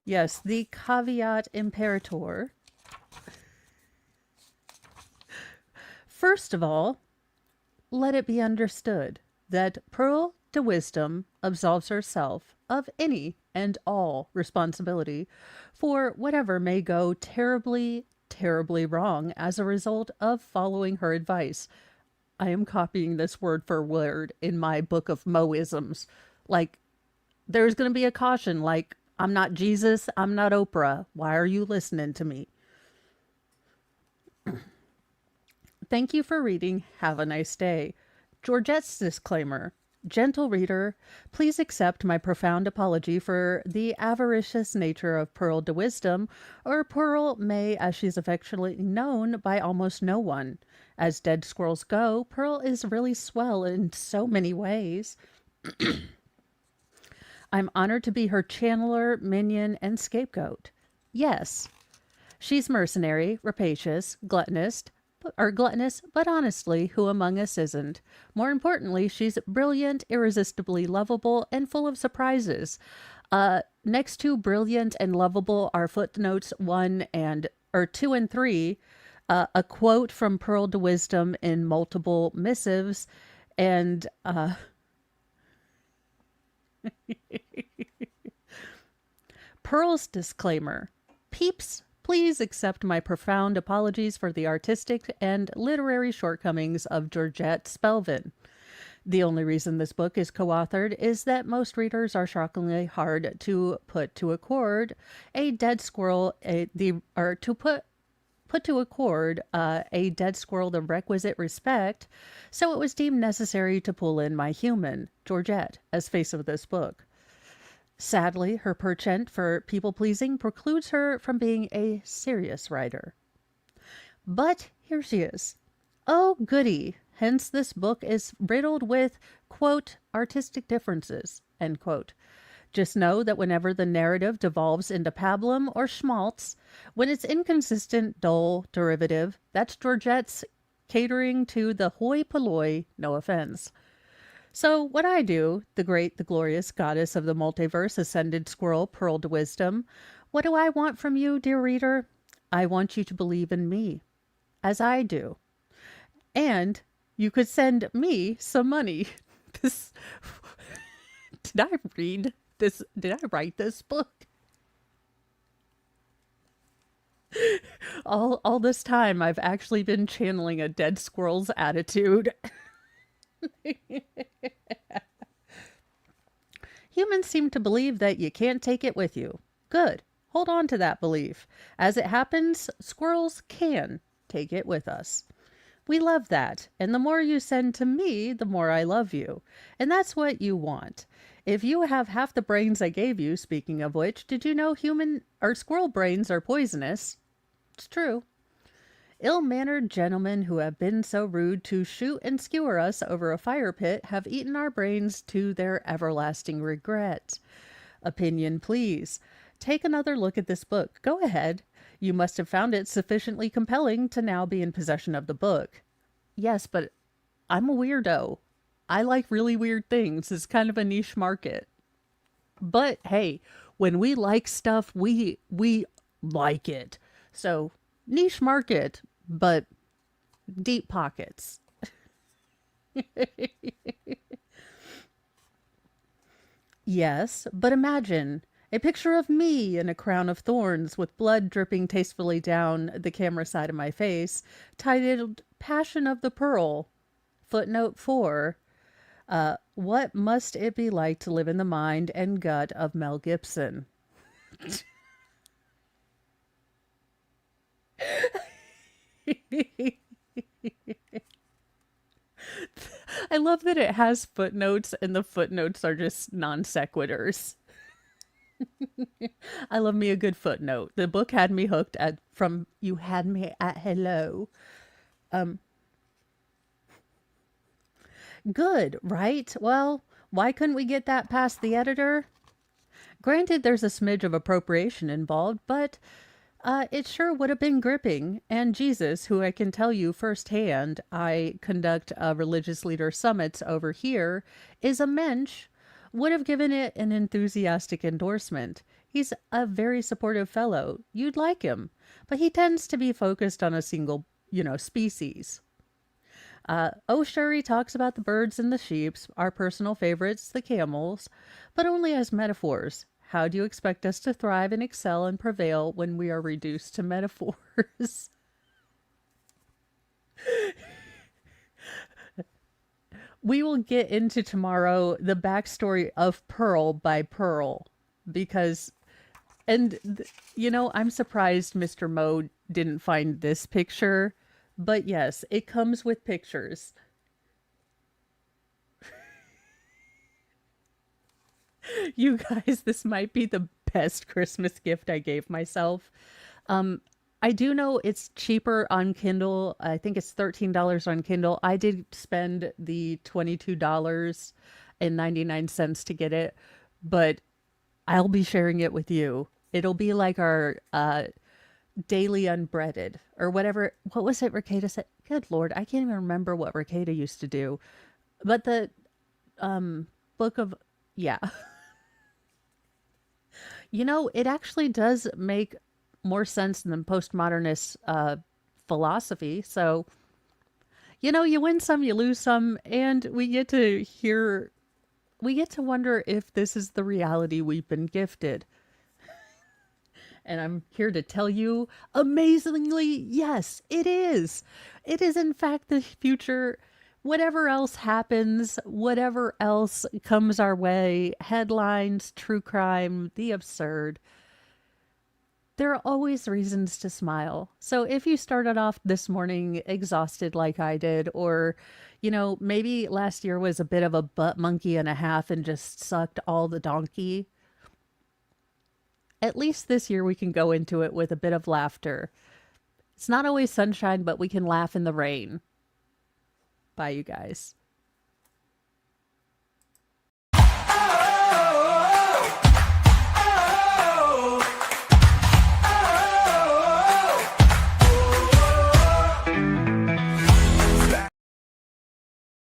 Yes, the caveat imperator. First of all, let it be understood that Pearl de Wisdom absolves herself of any and all responsibility for whatever may go terribly, terribly wrong as a result of following her advice. I am copying this word for word in my book of Moisms. Like, there's going to be a caution, like, I'm not Jesus, I'm not Oprah. Why are you listening to me? Thank you for reading. Have a nice day. Georgette's disclaimer. Gentle reader, please accept my profound apology for the avaricious nature of Pearl de Wisdom, or Pearl May as she's affectionately known by almost no one. As dead squirrels go, Pearl is really swell in so many ways. I'm honored to be her channeler, minion, and scapegoat. Yes, she's mercenary, rapacious, gluttonous, but honestly, who among us isn't? More importantly, she's brilliant, irresistibly lovable, and full of surprises. Next to brilliant and lovable are footnotes 2 and 3, a quote from Pearl de Wisdom in multiple missives, and Pearl's disclaimer. Peeps, please accept my profound apologies for the artistic and literary shortcomings of Georgette Spelvin. The only reason this book is co-authored is that most readers are shockingly hard to put to accord a dead squirrel the requisite respect, so it was deemed necessary to pull in my human, Georgette, as face of this book. Sadly, her penchant for people-pleasing precludes her from being a serious writer. But here she is. Oh, goody. Hence, this book is riddled with, quote, artistic differences, end quote. Just know that whenever the narrative devolves into pablum or schmaltz, when it's inconsistent, dull, derivative, that's Georgette's catering to the hoi polloi, no offense. So, what I do, the great, the glorious goddess of the multiverse, ascended squirrel, pearl to wisdom, what do I want from you, dear reader? I want you to believe in me, as I do. And you could send me some money. This, did I read this? Did I write this book? All this time, I've actually been channeling a dead squirrel's attitude. Humans seem to believe that you can't take it with you. Good. Hold on to that belief. As it happens, squirrels can take it with us. We love that. And the more you send to me, the more I love you. And that's what you want. If you have half the brains I gave you, speaking of which, did you know human or squirrel brains are poisonous? It's true. Ill-mannered gentlemen who have been so rude to shoot and skewer us over a fire pit have eaten our brains to their everlasting regret. Opinion, please. Take another look at this book. Go ahead. You must have found it sufficiently compelling to now be in possession of the book. Yes, but I'm a weirdo. I like really weird things. It's kind of a niche market. But hey, when we like stuff, we like it. So, niche market, but deep pockets. Yes, but imagine a picture of me in a crown of thorns with blood dripping tastefully down the camera side of my face, titled Passion of the Pearl. Footnote 4. What must it be like to live in the mind and gut of Mel Gibson? I love that it has footnotes and the footnotes are just non sequiturs. I love me a good footnote. The book had me hooked at from you had me at hello. Good, right? Well, why couldn't we get that past the editor? Granted, there's a smidge of appropriation involved, but it sure would have been gripping. And Jesus, who I can tell you firsthand, I conduct religious leader summits over here, is a mensch, would have given it an enthusiastic endorsement. He's a very supportive fellow. You'd like him, but he tends to be focused on a single, species. Shuri talks about the birds and the sheeps, our personal favorites, the camels, but only as metaphors. How do you expect us to thrive and excel and prevail when we are reduced to metaphors? We will get into tomorrow the backstory of Pearl by Pearl because, I'm surprised Mr. Mo didn't find this picture, but yes, it comes with pictures. You guys, this might be the best Christmas gift I gave myself. I do know it's cheaper on Kindle. I think it's $13 on Kindle. I did spend the $22.99 to get it, but I'll be sharing it with you. It'll be like our daily unbreaded or whatever. What was it Ricada said? Good Lord, I can't even remember what Ricada used to do. But the book of, yeah. It actually does make more sense than postmodernist philosophy. So, you win some, you lose some, and we get to wonder if this is the reality we've been gifted. And I'm here to tell you, amazingly, yes, it is. It is, in fact, the future. Whatever else happens, whatever else comes our way, headlines, true crime, the absurd, there are always reasons to smile. So if you started off this morning exhausted like I did, or, maybe last year was a bit of a butt monkey and a half and just sucked all the donkey, at least this year we can go into it with a bit of laughter. It's not always sunshine, but we can laugh in the rain. Bye, you guys.